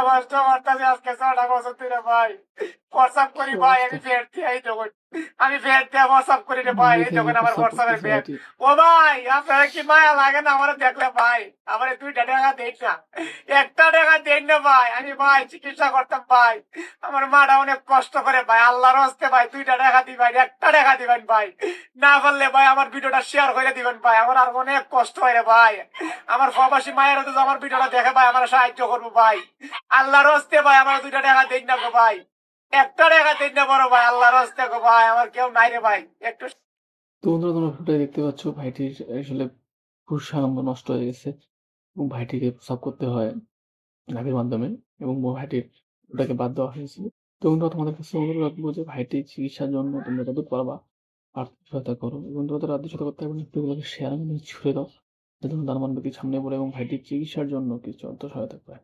কষ্ট করতেছি আজকে 6টা বছর ধরে ভাই। হোয়াটসঅ্যাপ করি ভাই, অবস্থা আমি ফের দিয়ে এই যখন আমি ফের দিয়ে হোয়াটসঅ্যাপ করি রে ভাই, নিজে এই থেকে যখন আমার প্রস্তাব হোয়াটসঅ্যাপের করতেছে ফের। ভাইটি। ও ভাই আপনারা কি মায়া লাগে না আমার দেখলে ভাই? আমার 2টা টাকা দেন না, 1টা টাকা দেন না ভাই। আমি ভাই চিকিৎসা করতাম ভাই, আমার মাটা অনেক কষ্ট করে ভাই। আল্লাহর হস্তে ভাই 2টা টাকা দিবেন, 1টা টাকা দিবেন ভাই। না পারলে ভাই আমার ভিডিওটা শেয়ার করে দিবেন ভাই, আমার আর অনেক কষ্ট হয় রে ভাই। আমার প্রবাসী মায়েরা তো আমার ভিডিওটা দেখে ভাই, আমার সাহায্য করবো ভাই। আল্লাহর হস্তে ভাই আমার 2টা টাকা দেন না গো ভাই, 1টা টাকা দেন না বড় ভাই, আল্লাহর হস্তে গো ভাই। আমার কেউ নাই রে ভাই, একটু। তো বন্ধুরা তোমরা ফুটাই দেখতে পাচ্ছ ভাইটির আসলে পুরুষাঙ্গ নষ্ট হয়ে গেছে এবং ভাইটিকে প্রস্রাব করতে হয় নাভির মাধ্যমে এবং ভাইটির ওটাকে বাদ দেওয়া হয়েছিল। তো বন্ধুরা তোমাদের কাছে অনুরোধ রাখবো যে ভাইটির চিকিৎসার জন্য তোমরা যতদূর পারবা আর্থিক সহায়তা করো এবং তোমরা যারা আর্থিক সহায়তা করতে পারবে না ভিডিওগুলোকে শেয়ার করে ছুড়ে দাও যাতে দানবান ব্যক্তির সামনে পড়ে এবং ভাইটির চিকিৎসার জন্য কিছু অর্থ সহায়তা পায়।